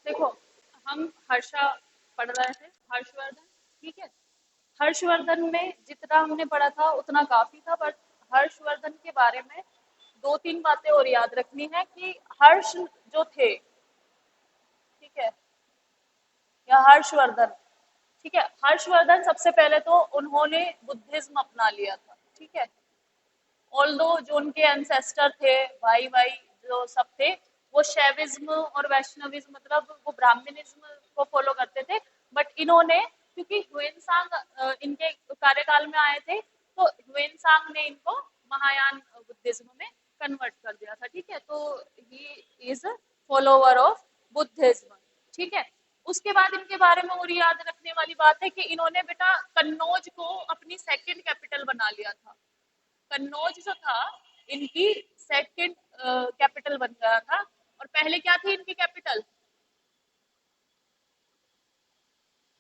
देखो, हम हर्षा पढ़ रहे थे, हर्षवर्धन, ठीक है। हर्षवर्धन में जितना हमने पढ़ा था उतना काफी था, बट हर्षवर्धन के बारे में दो तीन बातें और याद रखनी है कि हर्ष जो थे, ठीक है, या हर्षवर्धन, ठीक है, हर्षवर्धन सबसे पहले तो उन्होंने बुद्धिज्म अपना लिया था, ठीक है। ऑल्दो जो उनके एंसेस्टर थे, भाई भाई जो सब थे, वो शैविज्म और वैष्णविज्म, मतलब वो ब्राह्मणिज्म को फॉलो करते थे। बट इन्होंने, क्योंकि ह्वेनसांग इनके कार्यकाल में आए थे, तो ह्वेनसांग ने इनको महायान बुद्धिज्म में कन्वर्ट कर दिया था, ठीक है। तो he is follower of Buddhism, ठीक है। उसके बाद इनके बारे में और याद रखने वाली बात है कि इन्होंने बेटा कन्नौज को अपनी सेकंड कैपिटल बना लिया था। कन्नौज जो था इनकी सेकंड कैपिटल बन गया था। और पहले क्या थी इनकी कैपिटल?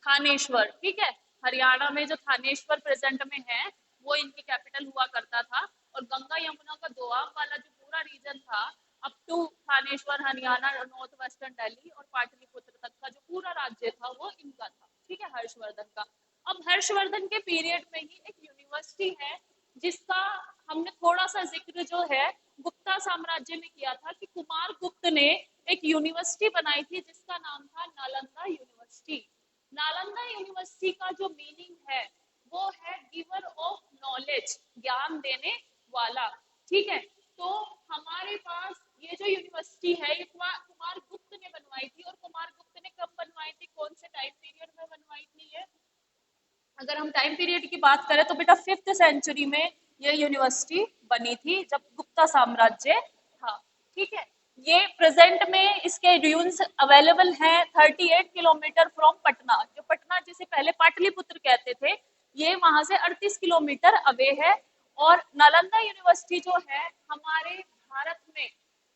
थानेश्वर, ठीक है। हरियाणा में जो थानेश्वर प्रेजेंट में है, वो इनकी कैपिटल हुआ करता था। और गंगा यमुना का दोआब वाला जो पूरा रीजन था, up to Thaneshwar, Haryana, north western Delhi और पाटलिपुत्र तक का जो पूरा राज्य था, वो इनका था, ठीक है, हर्षवर्धन का। अब हर्षवर्धन के पीरियड में ही एक यूनिवर्सिटी है जिसका हमने थोड़ा सा जिक्र जो है गुप्ता साम्राज्य में किया था, कि कुमार गुप्त ने एक यूनिवर्सिटी बनाई थी जिसका नाम था नालंदा यूनिवर्सिटी। नालंदा यूनिवर्सिटी का जो मीनिंग है वो है गिवर ऑफ नॉलेज, ज्ञान देने वाला, ठीक है। तो हमारे पास ये जो यूनिवर्सिटी है, ये कुमार गुप्त ने बनवाई थी। और कुमार गुप्त ने कब बनवाई थी, कौन से टाइम पीरियड में बनवाई थी ये? अगर हम टाइम पीरियड की बात करें तो बेटा 5th सेंचुरी में ये यूनिवर्सिटी बनी थी, जब गुप्ता साम्राज्य था, ठीक है। ये प्रेजेंट में इसके ड्यून्स अवेलेबल हैं 38 किलोमीटर फ्रॉम पटना, जो पटना जिसे पहले पाटलिपुत्र कहते थे, ये वहां से 38 किलोमीटर अवे है। और नालंदा यूनिवर्सिटी जो है हमारे भारत में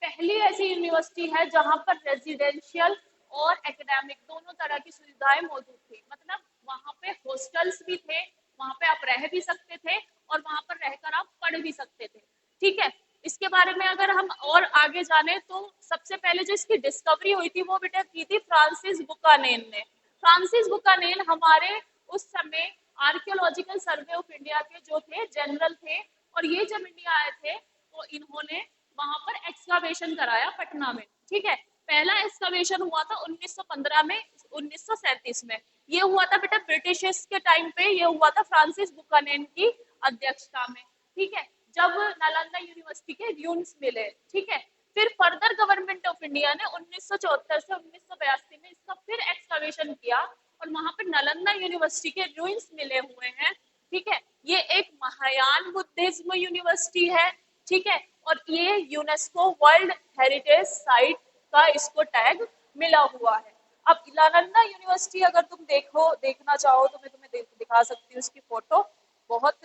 पहली ऐसी यूनिवर्सिटी है जहां पर रेजिडेंशियल और एकेडमिक दोनों तरह की सुविधाएं मौजूद थी। मतलब वहां पे हॉस्टल्स भी थे, वहां पे आप रह भी सकते थे और वहां पर रहकर आप पढ़ भी सकते थे, ठीक है। इसके बारे में अगर हम और आगे जाने तो सबसे पहले जो इसकी डिस्कवरी हुई थी वो बेटा की थी फ्रांसिस बुकानेन ने। फ्रांसिस बुकानेन हमारे उस समय आर्कियोलॉजिकल सर्वे ऑफ इंडिया के जो थे जनरल थे। और ये जब इंडिया आए थे तो इन्होंने वहां पर एक्सकावेशन कराया पटना में, ठीक है। पहला एक्सकावेशन हुआ था 1915 में, 1937 में। ये हुआ था बेटा ब्रिटिश के टाइम पे, ये हुआ था फ्रांसिस बुकानेन की अध्यक्षता में, ठीक है, जब नालंदा यूनिवर्सिटी के ड्यून्स मिले, ठीक है। फिर फर्दर गवर्नमेंट ऑफ इंडिया ने 1974 से 1982 में इसका फिर एक्सकावेशन किया और वहां पर नालंदा यूनिवर्सिटी के रूइंस मिले हुए हैं, ठीक है। ये एक महायान बुद्धिज्म यूनिवर्सिटी है, ठीक है। और ये यूनेस्को वर्ल्ड हेरिटेज साइट का इसको टैग मिला हुआ है। अब नालंदा यूनिवर्सिटी अगर तुम देखना चाहो तो मैं तुम्हें दिखा सकती हूँ उसकी फोटो। बहुत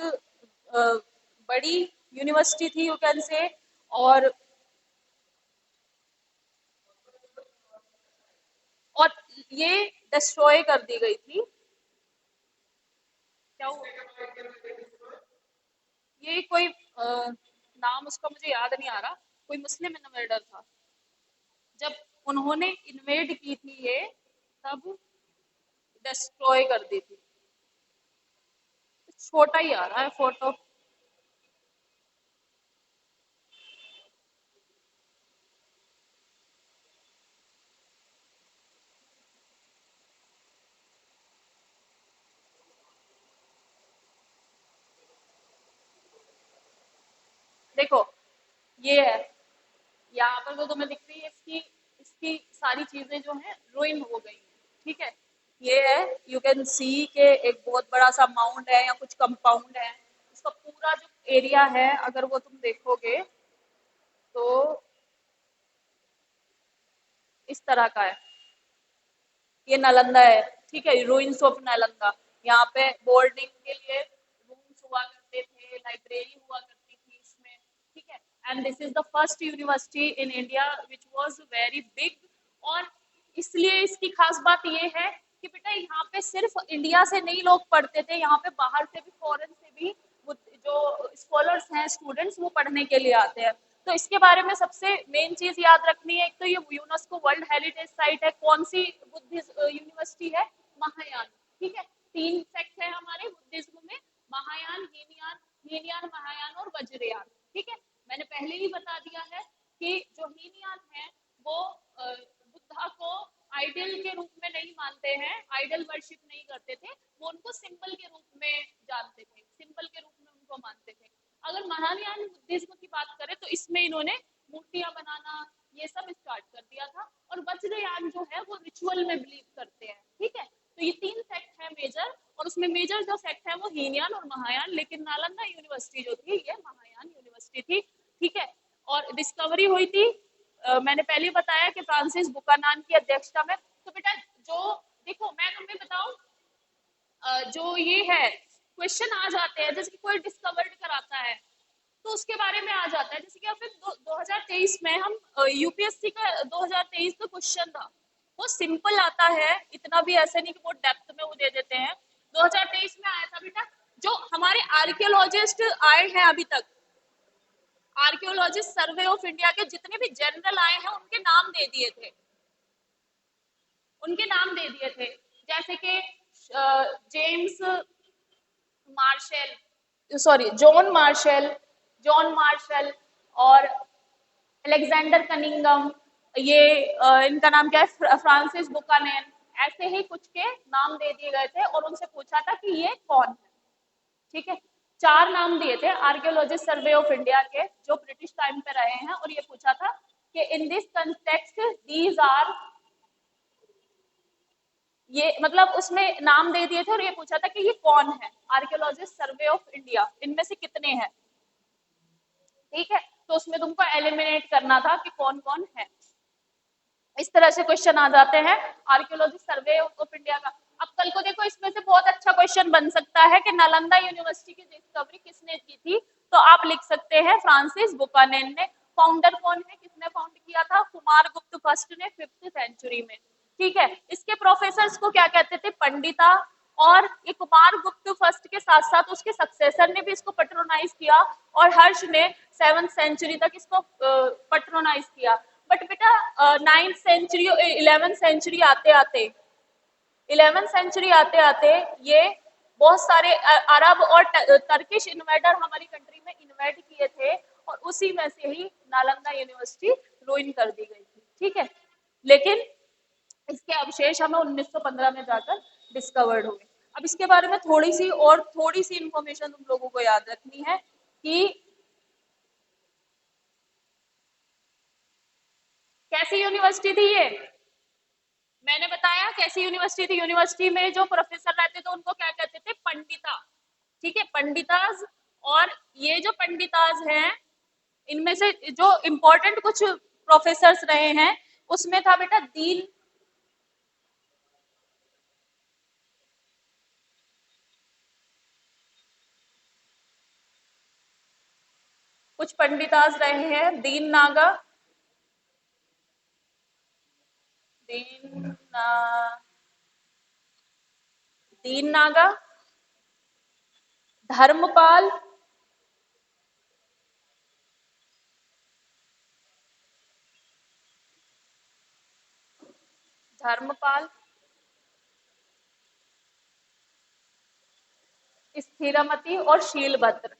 बड़ी यूनिवर्सिटी थी, यू कैन से। और और ये डिस्ट्रॉय कर दी गई थी। क्या हुआ? ये कोई नाम उसका मुझे याद नहीं आ रहा, कोई मुस्लिम इन्वेडर था। जब उन्होंने इन्वेड की थी ये, तब डिस्ट्रॉय कर दी थी। छोटा ही आ रहा है फोटो। देखो, ये है, यहाँ पर जो तुम्हें दिख रही है इसकी इसकी सारी चीजें जो है रुइन हो गई हैं, ठीक है। ये है, यू कैन सी के एक बहुत बड़ा सा माउंट है या कुछ कंपाउंड है। इसका पूरा जो एरिया है अगर वो तुम देखोगे तो इस तरह का है। ये नालंदा है, ठीक है, रूइंस ऑफ नालंदा। यहाँ पे बोर्डिंग के लिए रूम्स हुआ करते थे, लाइब्रेरी हुआ करती थी इसमें, ठीक है। And this is the first university in India which was very big. और इसलिए इसकी खास बात ये है कि बेटा यहाँ पे सिर्फ इंडिया से नहीं लोग पढ़ते थे, यहाँ पे बाहर से भी, फॉरेन से भी जो स्कॉलर्स हैं, स्टूडेंट्स, वो पढ़ने के लिए आते हैं। तो इसके बारे में सबसे मेन चीज याद रखनी है, एक तो ये यूनेस्को वर्ल्ड हेरिटेज साइट है। कौन सी बुद्धिस्ट यूनिवर्सिटी है? महायान। ठीक है, 3 सेक्ट है हमारे बुद्धिज्म में, महायान, हीनयान, हीनयान, महायान और वज्रयान। ठीक है, मैंने पहले ही बता दिया है कि जो हीनयान है वो बुद्धा को आइडल के रूप में नहीं मानते हैं, आइडल वर्शिप नहीं करते थे, वो उनको सिंबल के रूप में जानते थे, सिंबल के रूप में उनको मानते थे। अगर महायान बुद्धिज्म की बात करें तो इसमें इन्होंने मूर्तियां बनाना ये सब स्टार्ट कर दिया था। और वज्रयान जो है वो रिचुअल में बिलीव करते हैं। ठीक है, तो ये 3 सेक्ट है मेजर, और उसमें मेजर जो सेक्ट है वो हीनयान और महायान, लेकिन नालंदा यूनिवर्सिटी जो थी ये महायान यूनिवर्सिटी थी। ठीक है, और डिस्कवरी हुई थी मैंने पहले बताया कि फ्रांसिस बुकानन की अध्यक्षता में। तो बेटा जो देखो मैं तुम्हें बताऊं, जो ये है क्वेश्चन आ जाते हैं, जैसे कि कोई डिस्कवर्ड कराता है तो उसके बारे में आ जाता है। जैसे कि फिर 2023 में हम यूपीएससी का 2023 का क्वेश्चन था, वो सिंपल आता है, इतना भी ऐसे नहीं कि बहुत डेप्थ में वो दे देते हैं। 2023 में आया था बेटा, जो हमारे आर्कियोलॉजिस्ट आए हैं अभी तक, आर्कियोलॉजिस्ट सर्वे ऑफ इंडिया के जितने भी जनरल आए हैं उनके नाम दे दिए थे, उनके नाम दे दिए थे। जैसे कि James Marshall, sorry John Marshall और अलेक्जेंडर कनिंगम, ये इनका नाम क्या है, फ्रांसिस बुकानन, ऐसे ही कुछ के नाम दे दिए गए थे और उनसे पूछा था कि ये कौन है। ठीक है, 4 नाम दिए थे आर्कियोलॉजिस्ट सर्वे ऑफ इंडिया के जो ब्रिटिश टाइम पे रहे हैं, और ये पूछा था कि in this context these are, ये मतलब उसमें नाम दे दिए थे और ये पूछा था कि ये कौन है, आर्कियोलॉजिस्ट सर्वे ऑफ इंडिया इनमें से कितने हैं। ठीक है, तो उसमें तुमको एलिमिनेट करना था कि कौन कौन है। इस तरह से क्वेश्चन आ जाते हैं आर्कियोलॉजिस्ट सर्वे ऑफ इंडिया का। अब कल को देखो इसमें से बहुत अच्छा क्वेश्चन बन सकता है कि नालंदा यूनिवर्सिटी की डिस्कवरी किसने की थी, तो आप लिख सकते हैं फ्रांसिस बुकानन ने। फाउंडर कौन है, किसने फाउंड किया था? कुमारगुप्त फर्स्ट ने 5th सेंचुरी में। ठीक है, इसके प्रोफेसर्स को क्या कहते थे? पंडिता। और ये कुमारगुप्त फर्स्ट के साथ साथ उसके सक्सेसर ने भी इसको पेट्रोनाइज किया, और हर्ष ने 7th सेंचुरी तक इसको पेट्रोनाइज किया। बट बेटा 9th सेंचुरी 11th सेंचुरी आते आते 11th सेंचुरी आते आते ये बहुत सारे अरब और टर्किश इन्वेडर हमारी कंट्री में इन्वेड किए थे, और उसी में से ही नालंदा यूनिवर्सिटी रुइन कर दी गई थी। ठीक है, लेकिन इसके अवशेष हमें 1915 में जाकर डिस्कवर्ड हुए। अब इसके बारे में थोड़ी सी इंफॉर्मेशन तुम लोगों को याद रखनी है कि कैसी यूनिवर्सिटी थी ये। मैंने बताया कैसी यूनिवर्सिटी थी। यूनिवर्सिटी में जो प्रोफेसर रहते थे उनको क्या कहते थे? पंडिता। ठीक है, पंडिताज। और ये जो पंडिताज हैं इनमें से जो इम्पोर्टेंट कुछ प्रोफेसर्स रहे हैं उसमें था बेटा दीन, कुछ पंडिताज रहे हैं दीन नागा, दीन दीन नागा, धर्मपाल, धर्मपाल, स्थिरमती और शीलभद्र।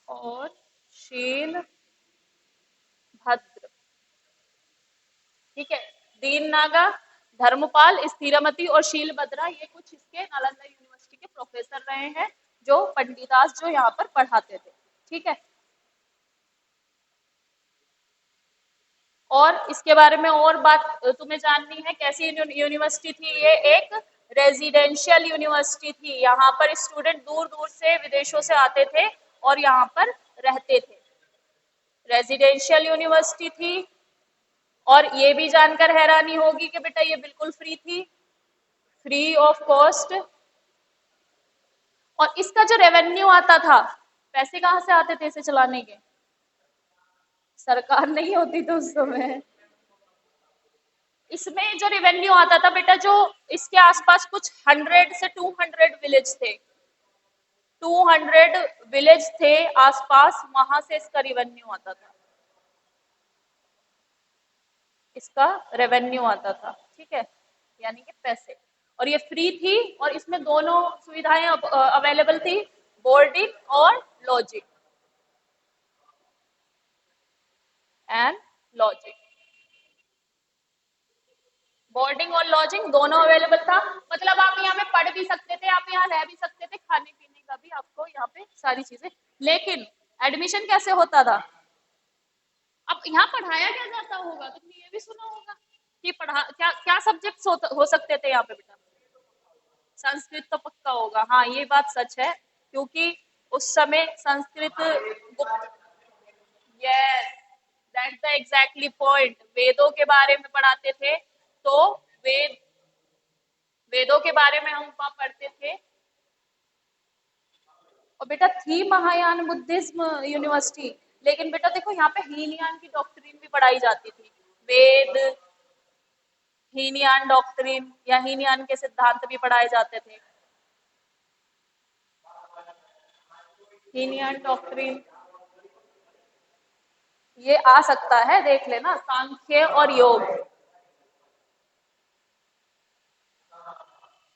और शील भद्र। ठीक है, दीन नागा, धर्मपाल, स्थिरमती और शीलभद्रा ये कुछ इसके नालंदा यूनिवर्सिटी के प्रोफेसर रहे हैं जो पंडितास जो यहाँ पर पढ़ाते थे। ठीक है, और इसके बारे में और बात तुम्हें जाननी है, कैसी यूनिवर्सिटी थी ये? एक रेजिडेंशियल यूनिवर्सिटी थी। यहाँ पर स्टूडेंट दूर दूर से विदेशों से आते थे और यहाँ पर रहते थे। रेजिडेंशियल यूनिवर्सिटी थी। और ये भी जानकर हैरानी होगी कि बेटा ये बिल्कुल फ्री थी, फ्री ऑफ कॉस्ट। और इसका जो रेवेन्यू आता था, पैसे कहाँ से आते थे इसे चलाने के? सरकार नहीं होती तो उस समय इसमें जो रेवेन्यू आता था बेटा, जो इसके आसपास कुछ 100 से 200 विलेज थे, 200 विलेज थे आसपास, वहां से इसका रेवेन्यू आता था, इसका रेवेन्यू आता था। ठीक है, यानी कि पैसे। और ये फ्री थी, और इसमें दोनों सुविधाएं अवेलेबल थी, बोर्डिंग और लॉजिंग, एंड लॉजिंग। बोर्डिंग और लॉजिंग दोनों अवेलेबल था, मतलब आप यहाँ पे पढ़ भी सकते थे, आप यहाँ रह भी सकते थे, खाने पीने का भी आपको यहाँ पे सारी चीजें। लेकिन एडमिशन कैसे होता था? अब यहाँ पढ़ाया क्या जाता होगा, तुमने ये भी सुना होगा कि पढ़ा क्या क्या सब्जेक्ट्स हो सकते थे यहाँ पे बेटा? संस्कृत तो पक्का होगा, हाँ ये बात सच है, क्योंकि उस समय संस्कृत गुप्त। Yes, that's the exactly point. वेदों के बारे में पढ़ाते थे, तो वेद वेदों के बारे में हम वहां पढ़ते थे। और बेटा थी महायान बुद्धिज्म यूनिवर्सिटी, लेकिन बेटा देखो यहाँ पे हीनयान की डॉक्ट्रिन भी पढ़ाई जाती थी। वेद, हीनयान डॉक्ट्रिन या हीनयान के सिद्धांत भी पढ़ाए जाते थे। हीनयान डॉक्ट्रिन ये आ सकता है, देख लेना, सांख्य और योग,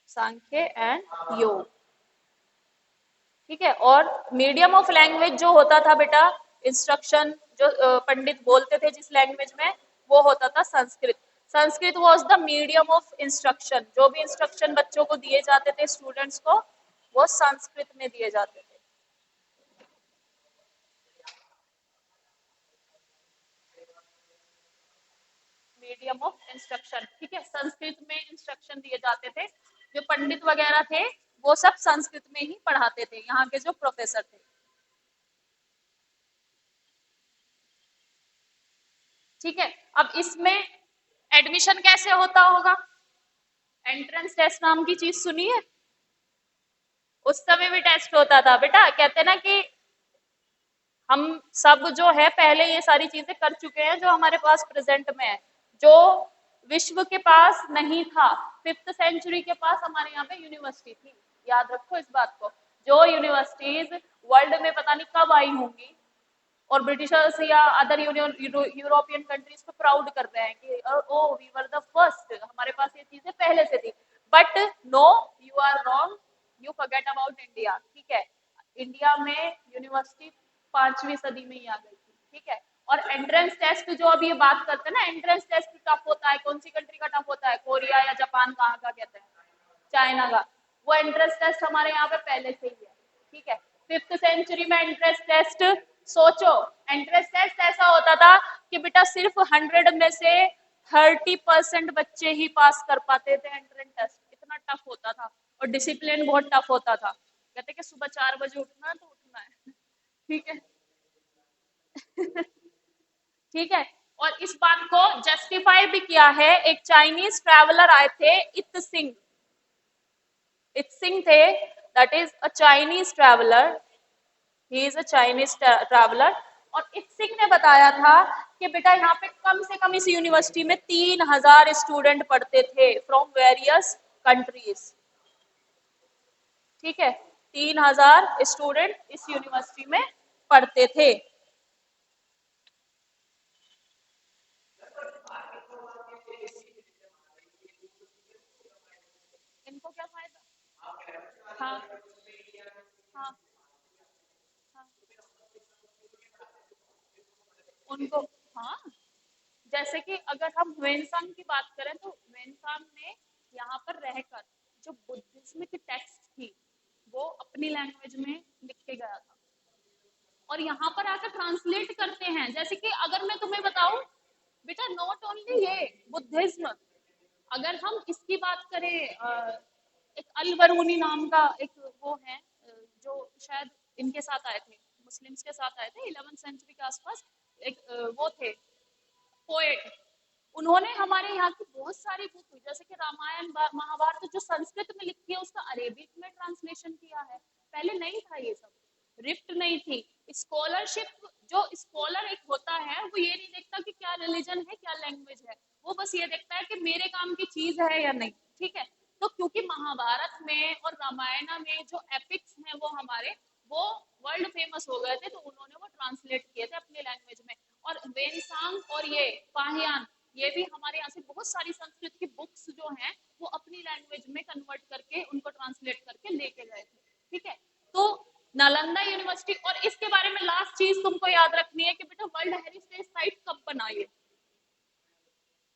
सांख्य एंड योग। ठीक है, और मीडियम ऑफ लैंग्वेज जो होता था बेटा, इंस्ट्रक्शन जो पंडित बोलते थे जिस लैंग्वेज में, वो होता था Sanskrit. Sanskrit was the medium of instruction, जो भी इंस्ट्रक्शन बच्चों को दिए जाते थे, स्टूडेंट्स को, वो संस्कृत में दिए जाते थे। मीडियम ऑफ इंस्ट्रक्शन, ठीक है, संस्कृत में इंस्ट्रक्शन दिए जाते थे। जो पंडित वगैरह थे वो सब संस्कृत में ही पढ़ाते थे, यहाँ के जो प्रोफेसर थे। ठीक है, अब इसमें एडमिशन कैसे होता होगा? एंट्रेंस टेस्ट नाम की चीज सुनी है? उस समय भी टेस्ट होता था बेटा, कहते ना कि हम सब जो है पहले ये सारी चीजें कर चुके हैं, जो हमारे पास प्रेजेंट में है, जो विश्व के पास नहीं था। 5th सेंचुरी के पास हमारे यहाँ पे यूनिवर्सिटी थी, याद रखो इस बात को। जो यूनिवर्सिटीज वर्ल्ड में पता नहीं कब आई होंगी, और ब्रिटिशर्स या अदर यूरोपियन कंट्रीज को प्राउड कर रहे हैं कि oh we were the first, हमारे पास ये चीजें पहले से थी। But no, you are wrong, you forget about India. ठीक है, इंडिया में यूनिवर्सिटी 5वीं सदी में ही आ गई थी। ठीक है, और एंट्रेंस टेस्ट जो अभी ये बात करते हैं ना, एंट्रेंस टेस्ट टफ होता है, कौन सी कंट्री का टफ होता है? कोरिया या जापान, कहाँ का कहते हैं? चाइना का। वो एंट्रेंस टेस्ट हमारे यहाँ पे पहले से ही है। ठीक है, 5th सेंचुरी में एंट्रेंस टेस्ट, सोचो, एंट्रेंस टेस्ट ऐसा होता था कि बेटा सिर्फ 100 में से 30% बच्चे ही पास कर पाते थे एंट्रेंस टेस्ट, इतना टफ होता था। और डिसिप्लिन बहुत टफ होता था, कहते कि सुबह 4 बजे उठना है तो उठना है। ठीक है। ठीक है, और इस बात को जस्टिफाई भी किया है, एक चाइनीज ट्रैवलर आए थे, इत सिंह। इत सिंह थे, that is a Chinese traveller, he is a Chinese traveller. और इत सिंह ने बताया था कि बेटा यहाँ पे कम से कम इस यूनिवर्सिटी में 3000 स्टूडेंट पढ़ते थे फ्रॉम वेरियस कंट्रीज। ठीक है, 3000 स्टूडेंट इस यूनिवर्सिटी में पढ़ते थे। इनको क्या फायदा? हाँ, हाँ, हाँ, उनको, हाँ, जैसे कि अगर हम ह्वेनसांग की बात करें, तो ह्वेनसांग ने यहाँ पर रहकर जो बुद्धिज्म की टेक्स्ट थी वो अपनी लैंग्वेज में लिख के गया था, और यहाँ पर आकर ट्रांसलेट करते हैं। जैसे कि अगर मैं तुम्हें बताऊं बेटा, नॉट ओनली ये बुद्धिज्म, अगर हम इसकी बात करें, एक अल बरूनी नाम का एक वो है, जो शायद इनके साथ आए थे, मुस्लिम्स के साथ आए थे 11th सेंचुरी के आसपास, एक वो थे पोएट। उन्होंने हमारे यहाँ की बहुत सारी बुक, जैसे कि रामायण महाभारत जो संस्कृत में लिखी है, उसका अरेबिक में ट्रांसलेशन किया है। पहले नहीं था ये सब, रिफ्ट नहीं थी। स्कॉलरशिप, जो स्कॉलर एक होता है वो ये नहीं देखता कि क्या रिलीजन है क्या लैंग्वेज है, वो बस ये देखता है कि मेरे काम की चीज है या नहीं, ठीक है। तो क्योंकि महाभारत में और रामायण में जो एपिक्स हैं वो हमारे वो वर्ल्ड फेमस हो गए थे, तो उन्होंने वो ट्रांसलेट किए थे अपने लैंग्वेज में। और वेनसांग और ये पाहियान, ये भी हमारे यहाँ से बहुत सारी संस्कृत की बुक्स जो हैं वो अपनी लैंग्वेज में कन्वर्ट करके उनको ट्रांसलेट करके लेके गए थे, ठीक है। तो नालंदा यूनिवर्सिटी, और इसके बारे में लास्ट चीज तुमको याद रखनी है कि बेटा वर्ल्ड हेरिटेज साइट कब बना ये,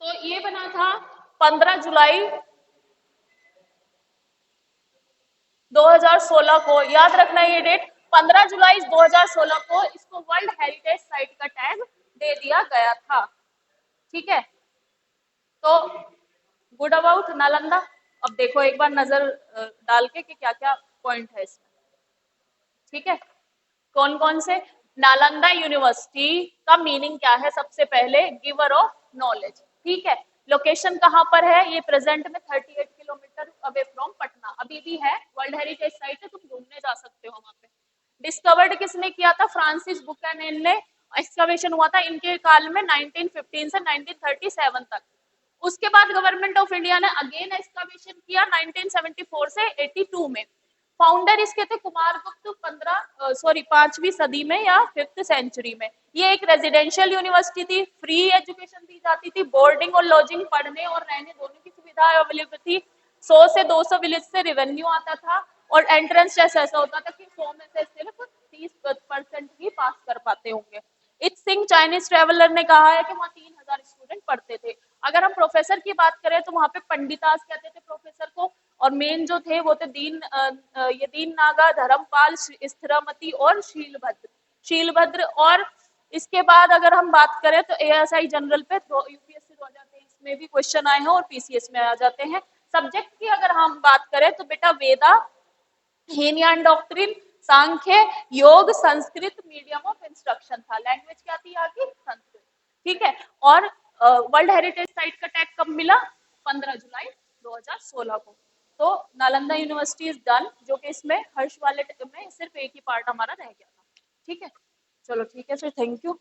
तो ये बना था 15 जुलाई 2016 को, याद रखना ये डेट, 15 जुलाई 2016 को इसको वर्ल्ड हेरिटेज साइट का टैग दे दिया गया था, ठीक है। तो गुड अबाउट नालंदा। अब देखो एक बार नजर डाल के कि क्या क्या पॉइंट है इसमें, ठीक है। कौन कौन से, नालंदा यूनिवर्सिटी का मीनिंग क्या है, सबसे पहले गिवर ऑफ नॉलेज, ठीक है। लोकेशन कहाँ पर है, ये प्रेजेंट में 38 किलोमीटर अवे फ्रॉम पटना अभी भी है, वर्ल्ड हेरिटेज साइट है, तुम घूमने जा सकते हो वहां पे। डिस्कवर्ड किसने किया था, फ्रांसिस बुकैनन ने। एक्सकवेशन हुआ था इनके काल में 1915 से 1937 तक। उसके बाद गवर्नमेंट ऑफ इंडिया ने अगेन एक्सकवेशन किया 1974 से 82 में। फाउंडर इसके थे कुमारगुप्त 5वीं सदी में या 5th सेंचुरी में। ये एक रेजिडेंशियल यूनिवर्सिटी थी, फ्री एजुकेशन दी जाती थी, बोर्डिंग और लॉजिंग, पढ़ने और रहने दोनों की सुविधा अवेलेबल थी। 100 से 200 विलेज से रेवेन्यू आता था, और एंट्रेंस टेस्ट ऐसा होता था कि 100 में से सिर्फ 30% ही पास कर पाते होंगे। इत सिंह चाइनीज ट्रेवलर ने कहा है कि वहाँ 3000 स्टूडेंट पढ़ते थे। अगर हम प्रोफेसर की बात करें तो वहाँ पे पंडितास कहते थे प्रोफेसर को, और मेन जो थे वो थे ये दीन नागा, धर्मपाल, स्थिरामती और शीलभद्र। और इसके बाद अगर हम बात करें तो एएसआई जनरल पे यूपीएससी 2023 में भी क्वेश्चन आए हैं और पीसीएस में आ जाते हैं। सब्जेक्ट की अगर हम बात करें तो बेटा वेदा, हीनयान डॉक्ट्रिन, सांख्य, योग, संस्कृत मीडियम ऑफ इंस्ट्रक्शन था। लैंग्वेज क्या थी यहाँ की, संस्कृत, ठीक है। और वर्ल्ड हेरिटेज साइट का टैग कब मिला, 15 जुलाई 2016 को। तो नालंदा यूनिवर्सिटी इज डन, जो कि इसमें हर्ष वाले में सिर्फ एक ही पार्ट हमारा रह गया था, ठीक है। चलो ठीक है सर, थैंक यू।